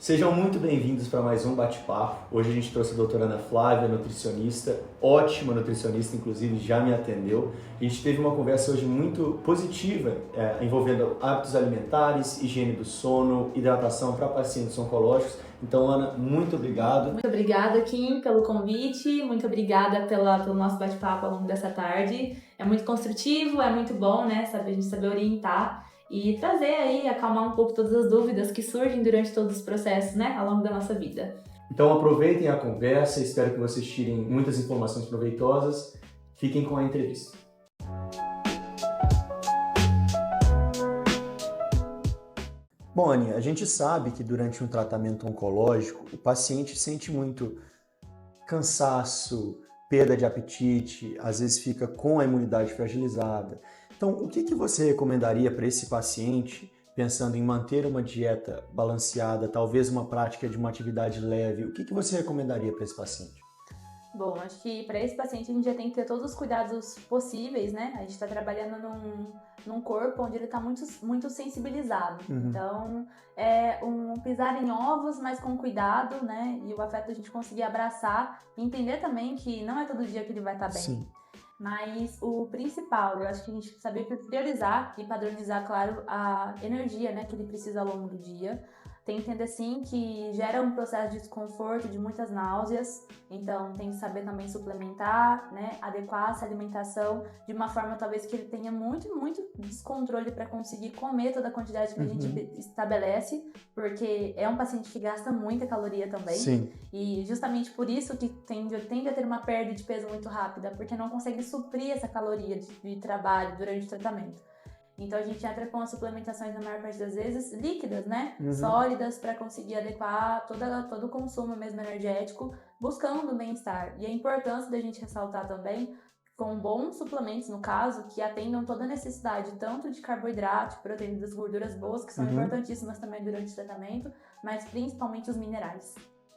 Sejam muito bem-vindos para mais um bate-papo. Hoje a gente trouxe a doutora Ana Flávia, nutricionista, ótima nutricionista, inclusive já me atendeu. A gente teve uma conversa hoje muito positiva, envolvendo hábitos alimentares, higiene do sono, hidratação para pacientes oncológicos. Então, Ana, muito obrigado. Muito obrigada, Kim, pelo convite. Muito obrigada pelo nosso bate-papo ao longo dessa tarde. É muito construtivo, é muito bom, né? A gente saber orientar e trazer aí, acalmar um pouco todas as dúvidas que surgem durante todos os processos, né? Ao longo da nossa vida. Então, aproveitem a conversa. Espero que vocês tirem muitas informações proveitosas. Fiquem com a entrevista. Bom, Aninha, a gente sabe que durante um tratamento oncológico, o paciente sente muito cansaço, perda de apetite, às vezes fica com a imunidade fragilizada. Então, o que você recomendaria para esse paciente, pensando em manter uma dieta balanceada, talvez uma prática de uma atividade leve? O que você recomendaria para esse paciente? Bom, acho que para esse paciente a gente já tem que ter todos os cuidados possíveis, né? A gente está trabalhando num corpo onde ele está muito sensibilizado. Então, é um pisar em ovos, mas com cuidado, né? E o afeto a gente conseguir abraçar e entender também que não é todo dia que ele vai estar bem. Sim. Mas o principal, eu acho que a gente saber priorizar e padronizar, claro, a energia, né, que ele precisa ao longo do dia. Tem que entender, sim, que gera um processo de desconforto, de muitas náuseas. Então, tem que saber também suplementar, né, adequar essa alimentação de uma forma, talvez, que ele tenha muito descontrole para conseguir comer toda a quantidade que a gente estabelece, porque é um paciente que gasta muita caloria também. Sim. E justamente por isso que tende a ter uma perda de peso muito rápida, porque não consegue suprir essa caloria de trabalho durante o tratamento. Então a gente entra com as suplementações, na maior parte das vezes, líquidas, né? Sólidas, para conseguir adequar todo o consumo mesmo energético, buscando o bem-estar. E a importância da gente ressaltar também, com bons suplementos, no caso, que atendam toda a necessidade, tanto de carboidrato, proteína das gorduras boas, que são importantíssimas também durante o tratamento, mas principalmente os minerais.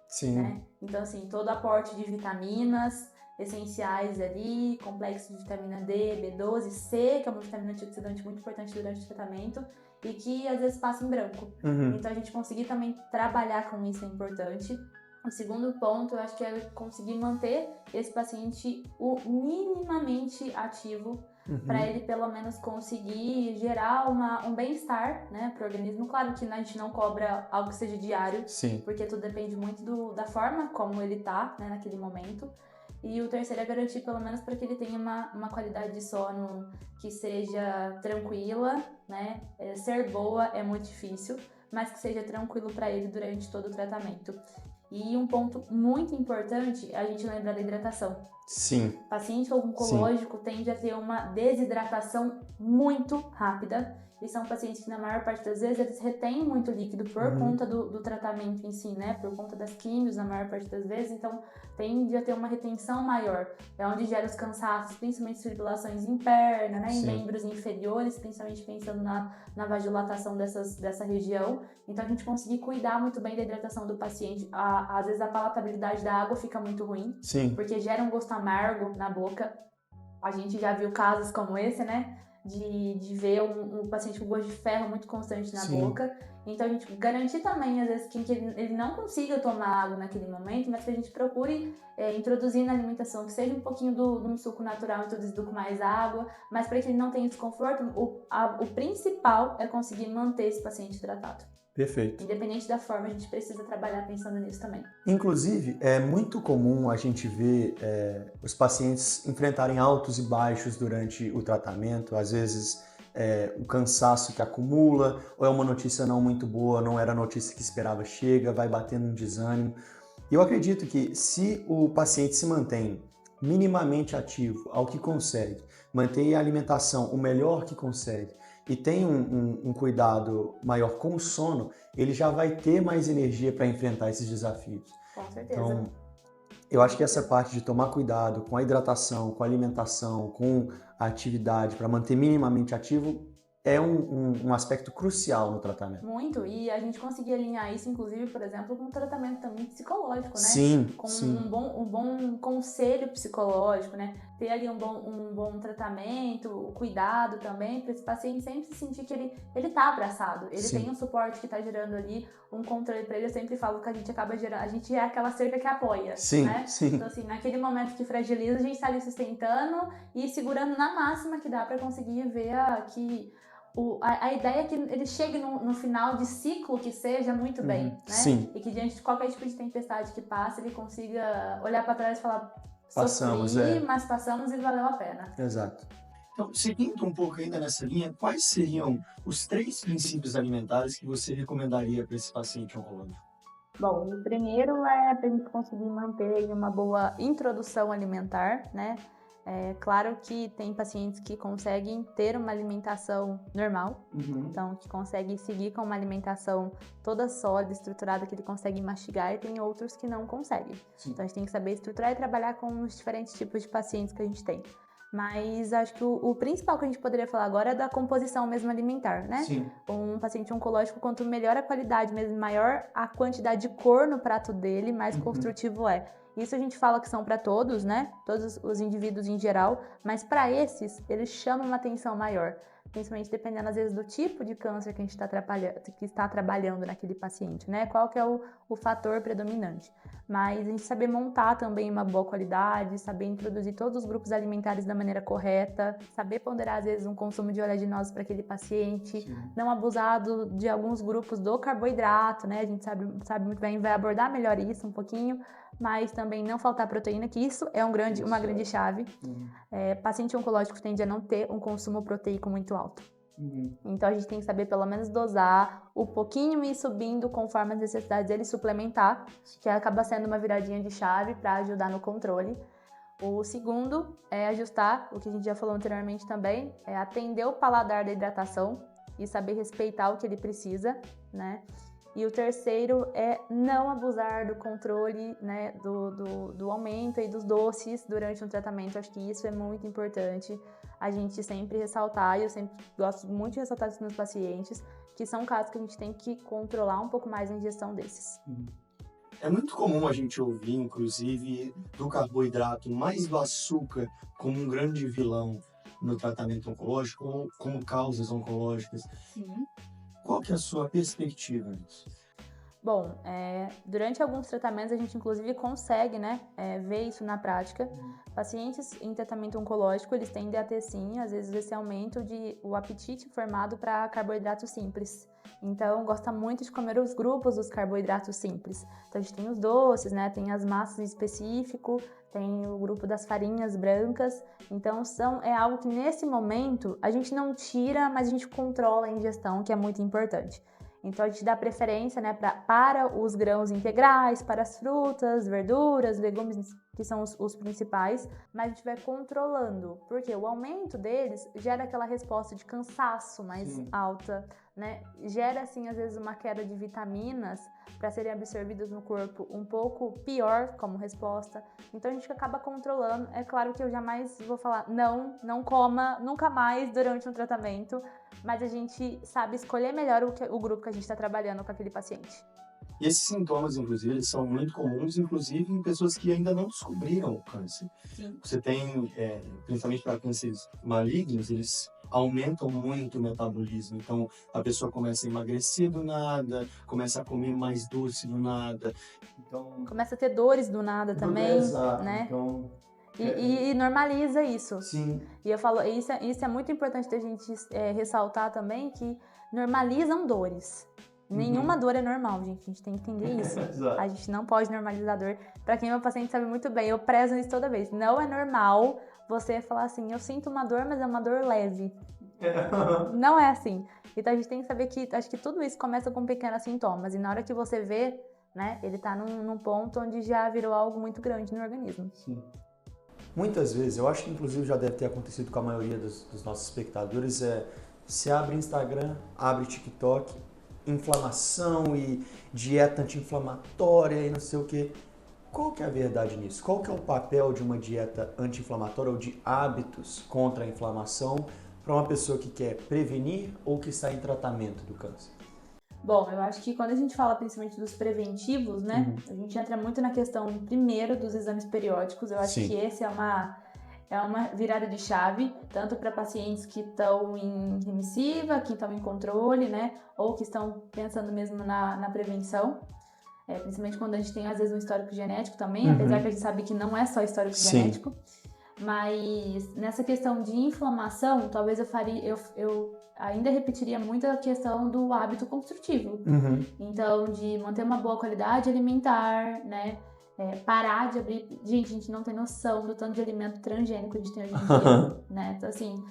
Sim. Né? Então, assim, todo aporte de vitaminas essenciais ali, complexo de vitamina D, B12, C, que é uma vitamina antioxidante muito importante durante o tratamento e que às vezes passa em branco. Então a gente conseguir também trabalhar com isso é importante. O segundo ponto, eu acho que é conseguir manter esse paciente minimamente ativo, para ele pelo menos conseguir gerar um bem-estar, né, para o organismo. Claro que a gente não cobra algo que seja diário, Sim. porque tudo depende muito da forma como ele tá, né, naquele momento. E o terceiro é garantir pelo menos para que ele tenha uma qualidade de sono que seja tranquila, né? Ser boa é muito difícil, mas que seja tranquilo para ele durante todo o tratamento. E um ponto muito importante é a gente lembrar da hidratação. Sim. Paciente oncológico tende a ter uma desidratação muito rápida. E são pacientes que, na maior parte das vezes, eles retêm muito líquido por conta do tratamento em si, né? Por conta das químios, na maior parte das vezes. Então, tende a ter uma retenção maior. É onde gera os cansaços, principalmente fibrilações em perna, né? Em membros inferiores, principalmente pensando na vasodilatação dessa região. Então, a gente conseguir cuidar muito bem da hidratação do paciente. Às vezes, a palatabilidade da água fica muito ruim. Sim. Porque gera um gosto amargo na boca. A gente já viu casos como esse, né? De ver um paciente com gosto de ferro muito constante na boca. Então, a gente garantir também, às vezes, que ele não consiga tomar água naquele momento, mas que a gente procure introduzir na alimentação, que seja um pouquinho de um suco natural introduzido com mais água, mas para que ele não tenha desconforto, o principal é conseguir manter esse paciente hidratado. Perfeito. Independente da forma, a gente precisa trabalhar pensando nisso também. Inclusive, é muito comum a gente ver os pacientes enfrentarem altos e baixos durante o tratamento, às vezes o cansaço que acumula, ou é uma notícia não muito boa, não era a notícia que esperava, chega, vai batendo um desânimo. E eu acredito que se o paciente se mantém minimamente ativo ao que consegue, mantém a alimentação o melhor que consegue, e tem um cuidado maior com o sono, ele já vai ter mais energia para enfrentar esses desafios. Com certeza. Então, eu acho que essa parte de tomar cuidado com a hidratação, com a alimentação, com a atividade, para manter minimamente ativo, é um aspecto crucial no tratamento. Muito, e a gente conseguir alinhar isso, inclusive, por exemplo, com um tratamento também psicológico, né? Sim, Com sim. um bom conselho psicológico, né? Ter ali um bom tratamento, cuidado também, para esse paciente sempre se sentir que ele tá abraçado, ele Sim. tem um suporte que tá gerando ali um controle para ele. Eu sempre falo que a gente acaba gerando, a gente é aquela cerca que apoia, Sim, né? sim. Então, assim, naquele momento que fragiliza, a gente tá ali sustentando e segurando na máxima que dá para conseguir ver que a ideia é que ele chegue no final de ciclo que seja muito bem, né? Sim. E que diante de qualquer tipo de tempestade que passe, ele consiga olhar para trás e falar, Passamos, sofri, mas passamos e valeu a pena. Exato. Então, seguindo um pouco ainda nessa linha, quais seriam os 3 princípios alimentares que você recomendaria para esse paciente oncológico? Bom, o primeiro é para a gente conseguir manter uma boa introdução alimentar, né? É claro que tem pacientes que conseguem ter uma alimentação normal, então que conseguem seguir com uma alimentação toda sólida, estruturada, que ele consegue mastigar, e tem outros que não conseguem. Sim. Então a gente tem que saber estruturar e trabalhar com os diferentes tipos de pacientes que a gente tem. Mas acho que o principal que a gente poderia falar agora é da composição mesmo alimentar, né? Sim. Um paciente oncológico, quanto melhor a qualidade, mesmo maior a quantidade de cor no prato dele, mais construtivo é. Isso a gente fala que são para todos, né? Todos os indivíduos em geral, mas para esses, eles chamam uma atenção maior. Principalmente dependendo, às vezes, do tipo de câncer que a gente está trabalhando naquele paciente, né? Qual que é o fator predominante. Mas a gente saber montar também uma boa qualidade, saber introduzir todos os grupos alimentares da maneira correta, saber ponderar, às vezes, um consumo de oleaginosos para aquele paciente, não abusar de alguns grupos do carboidrato, né? A gente sabe muito bem, vai abordar melhor isso um pouquinho, mas também não faltar proteína, que isso é uma grande chave. Paciente oncológico tende a não ter um consumo proteico muito alto. Então a gente tem que saber pelo menos dosar o pouquinho e ir subindo conforme as necessidades dele, suplementar, que acaba sendo uma viradinha de chave para ajudar no controle. O segundo é ajustar, o que a gente já falou anteriormente também, é atender o paladar da hidratação e saber respeitar o que ele precisa, né? E o terceiro é não abusar do controle, né, do aumento aí dos doces durante um tratamento. Acho que isso é muito importante a gente sempre ressaltar, e eu sempre gosto muito de ressaltar isso nos pacientes, que são casos que a gente tem que controlar um pouco mais a ingestão desses. É muito comum a gente ouvir, inclusive, do carboidrato mais do açúcar como um grande vilão no tratamento oncológico ou como causas oncológicas. Sim. Qual que é a sua perspectiva nisso? Bom, durante alguns tratamentos a gente inclusive consegue, né, ver isso na prática. Pacientes em tratamento oncológico, eles tendem a ter sim, às vezes, esse aumento o apetite formado para carboidratos simples. Então, gosta muito de comer os grupos dos carboidratos simples. Então, a gente tem os doces, né, tem as massas em específico, tem o grupo das farinhas brancas. Então, é algo que nesse momento a gente não tira, mas a gente controla a ingestão, que é muito importante. Então, a gente dá preferência, né, para os grãos integrais, para as frutas, verduras, legumes, que são os principais, mas a gente vai controlando, porque o aumento deles gera aquela resposta de cansaço mais alta, né? Gera, assim, às vezes uma queda de vitaminas para serem absorvidas no corpo um pouco pior como resposta. Então, a gente acaba controlando. É claro que eu jamais vou falar, não coma nunca mais durante um tratamento, mas a gente sabe escolher melhor o grupo que a gente está trabalhando com aquele paciente. E esses sintomas, inclusive, eles são muito comuns, inclusive em pessoas que ainda não descobriram o câncer. Sim. Você tem, principalmente para cânceres malignos, eles aumentam muito o metabolismo. Então, a pessoa começa a emagrecer do nada, começa a comer mais doce do nada. Então, começa a ter dores do nada também, exato. né? Então, E normaliza isso. sim. E eu falo, isso é muito importante da gente ressaltar também, que normalizam dores. Nenhuma dor é normal, gente. A gente tem que entender isso. Exato. A gente não pode normalizar a dor. Pra quem é meu paciente sabe muito bem, eu prezo isso toda vez. Não é normal você falar assim, eu sinto uma dor, mas é uma dor leve. Não é assim. Então a gente tem que saber que, acho que tudo isso começa com pequenos sintomas. E na hora que você vê, né, ele tá num ponto onde já virou algo muito grande no organismo. Sim. Muitas vezes, eu acho que inclusive já deve ter acontecido com a maioria dos nossos espectadores, se abre Instagram, abre TikTok, inflamação e dieta anti-inflamatória e não sei o que. Qual que é a verdade nisso? Qual que é o papel de uma dieta anti-inflamatória ou de hábitos contra a inflamação para uma pessoa que quer prevenir ou que está em tratamento do câncer? Bom, eu acho que quando a gente fala principalmente dos preventivos, né, a gente entra muito na questão, primeiro, dos exames periódicos. Eu acho Sim. que esse é uma virada de chave, tanto para pacientes que estão em remissiva, que estão em controle, né, ou que estão pensando mesmo na prevenção. Principalmente quando a gente tem, às vezes, um histórico genético também, apesar que a gente sabe que não é só histórico genético. Mas nessa questão de inflamação, talvez eu ainda repetiria muito a questão do hábito construtivo. Então, de manter uma boa qualidade alimentar, né? Parar de abrir... Gente, a gente não tem noção do tanto de alimento transgênico que a gente tem hoje em dia, né? Então, assim,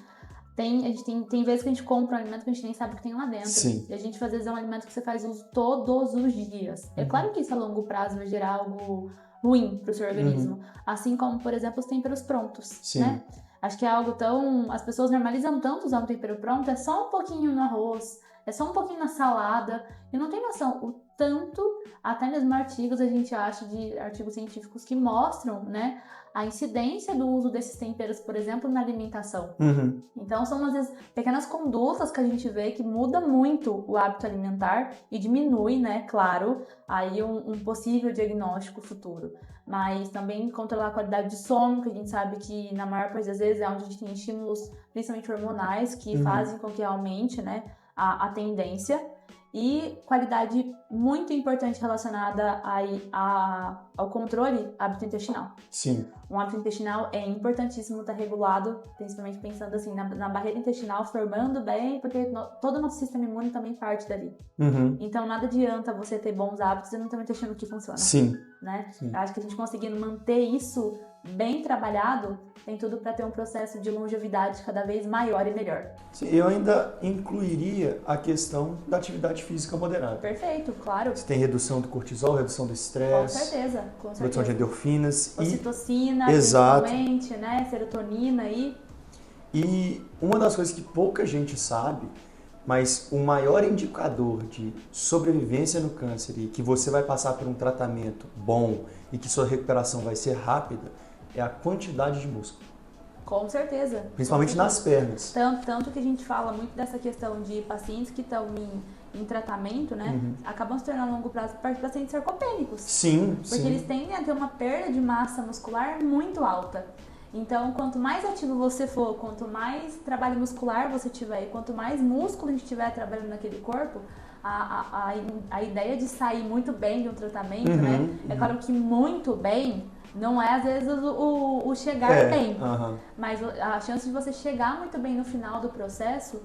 tem vezes que a gente compra um alimento que a gente nem sabe o que tem lá dentro. Sim. E a gente, às vezes, é um alimento que você faz uso todos os dias. É claro que isso a longo prazo vai gerar algo ruim para o seu organismo. Assim como, por exemplo, os temperos prontos, Sim. né? Acho que é algo tão... As pessoas normalizam tanto usar um tempero pronto, é só um pouquinho no arroz, é só um pouquinho na salada, e não tem noção o tanto, até mesmo artigos a gente acha de artigos científicos que mostram, né, a incidência do uso desses temperos, por exemplo, na alimentação. Então são, às vezes, pequenas condutas que a gente vê que muda muito o hábito alimentar e diminui, né, claro, aí um possível diagnóstico futuro. Mas também controlar a qualidade de sono, que a gente sabe que na maior parte das vezes é onde a gente tem estímulos, principalmente hormonais, que fazem com que aumente, né, a tendência. E qualidade muito importante relacionada ao controle hábito intestinal. Sim. Um hábito intestinal é importantíssimo estar regulado, principalmente pensando assim na barreira intestinal formando bem, porque todo o nosso sistema imune também parte dali. Então nada adianta você ter bons hábitos e não ter um intestino que funciona. Sim. Né? Sim. Eu acho que a gente conseguindo manter isso bem trabalhado, tem tudo para ter um processo de longevidade cada vez maior e melhor. Sim, eu ainda incluiria a questão da atividade física moderada. Perfeito, claro. Você tem redução do cortisol, redução do estresse. Com certeza. Redução de endorfinas. Ocitocina, principalmente, né? Serotonina aí. E uma das coisas que pouca gente sabe, mas o maior indicador de sobrevivência no câncer e que você vai passar por um tratamento bom e que sua recuperação vai ser rápida é a quantidade de músculo. Com certeza. Principalmente nas pernas. Tanto que a gente fala muito dessa questão de pacientes que estão em tratamento, né? Acabam se tornando a longo prazo pacientes sarcopênicos. Sim, porque eles tendem a ter uma perda de massa muscular muito alta. Então, quanto mais ativo você for, quanto mais trabalho muscular você tiver e quanto mais músculo a gente tiver trabalhando naquele corpo, a ideia de sair muito bem de um tratamento, né? É claro que muito bem não é, às vezes, o chegar bem. Mas a chance de você chegar muito bem no final do processo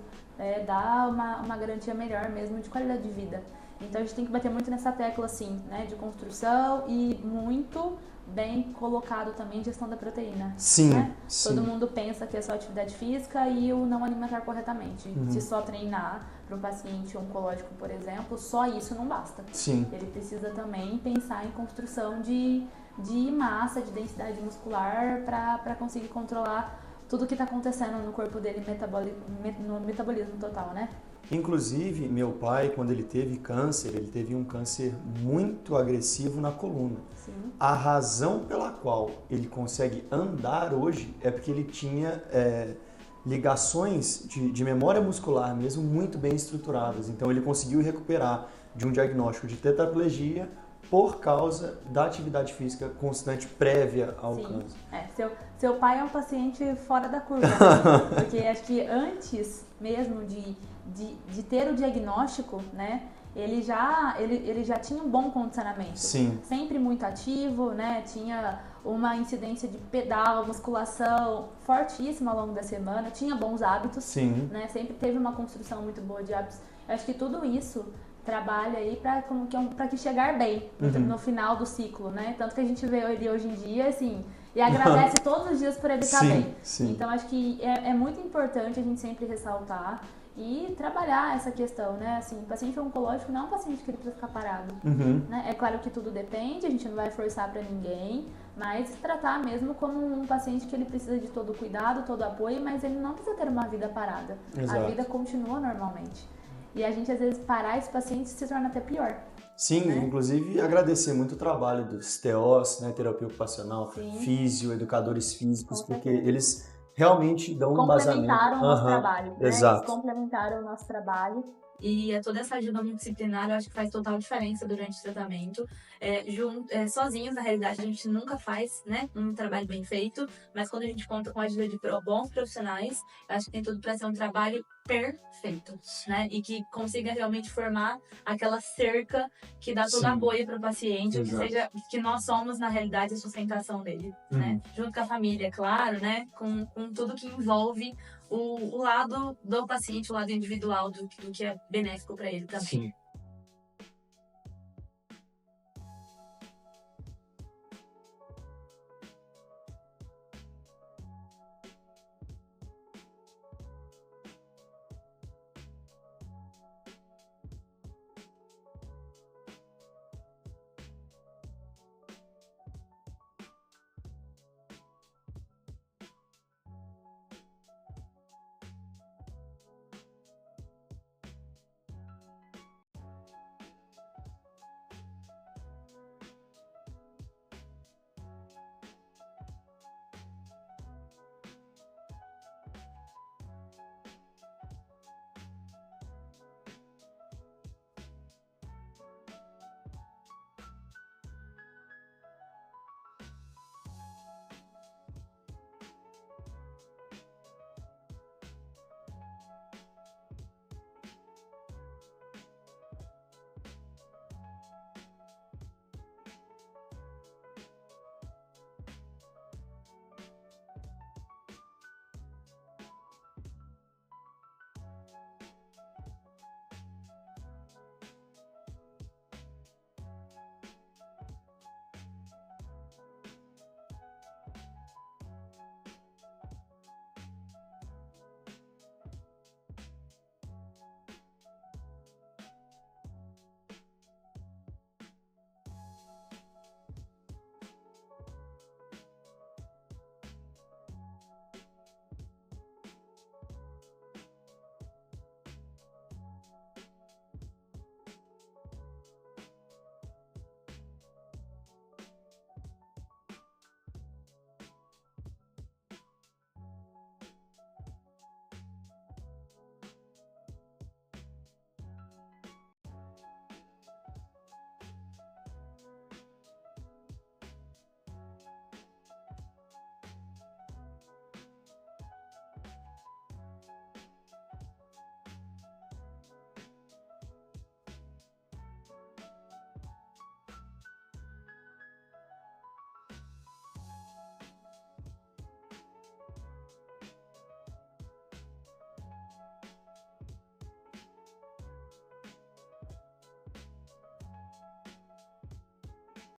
dá uma garantia melhor mesmo de qualidade de vida. Então, a gente tem que bater muito nessa tecla, assim, né? De construção e muito bem colocado também gestão da proteína. Sim, né? sim. Todo mundo pensa que é só atividade física e o não alimentar corretamente. Se só treinar para um paciente oncológico, por exemplo, só isso não basta. Sim. Ele precisa também pensar em construção de massa, de densidade muscular para conseguir controlar tudo que está acontecendo no corpo dele no metabolismo total, né? Inclusive, meu pai, quando ele teve um câncer muito agressivo na coluna. Sim. A razão pela qual ele consegue andar hoje é porque ele tinha ligações de memória muscular mesmo muito bem estruturadas. Então ele conseguiu recuperar de um diagnóstico de tetraplegia por causa da atividade física constante prévia ao câncer. Seu pai é um paciente fora da curva, né? Porque acho que antes mesmo de ter o diagnóstico, né, ele já tinha um bom condicionamento. Sim. Sempre muito ativo, né, tinha uma incidência de pedal, musculação fortíssima ao longo da semana, tinha bons hábitos, Sim. né, sempre teve uma construção muito boa de hábitos. Eu acho que tudo isso trabalha aí para que chegar bem no final do ciclo, né? Tanto que a gente vê ele hoje em dia, assim, e agradece todos os dias por ele estar bem. Sim. Então, acho que é muito importante a gente sempre ressaltar e trabalhar essa questão, né? Assim, o paciente oncológico não é um paciente que ele precisa ficar parado. Né? É claro que tudo depende, a gente não vai forçar para ninguém, mas tratar mesmo como um paciente que ele precisa de todo o cuidado, todo o apoio, mas ele não precisa ter uma vida parada. Exato. A vida continua normalmente. E a gente, às vezes, parar esse paciente se torna até pior. Sim, né? Inclusive agradecer muito o trabalho dos TOs, né, terapia ocupacional, Sim. físio, educadores físicos, porque eles realmente dão um embasamento. Complementaram o nosso Aham, trabalho, né? exato. Eles complementaram o nosso trabalho. E toda essa ajuda multidisciplinar eu acho que faz total diferença durante o tratamento. Sozinhos, na realidade, a gente nunca faz, né, um trabalho bem feito, mas quando a gente conta com a ajuda de bons profissionais, eu acho que tem tudo para ser um trabalho perfeito, né? E que consiga realmente formar aquela cerca que dá todo Sim. apoio para o paciente, Exato. que nós somos, na realidade, a sustentação dele, né? Junto com a família, claro, né? Com tudo que envolve o lado do paciente, o lado individual do que é benéfico para ele também. Sim.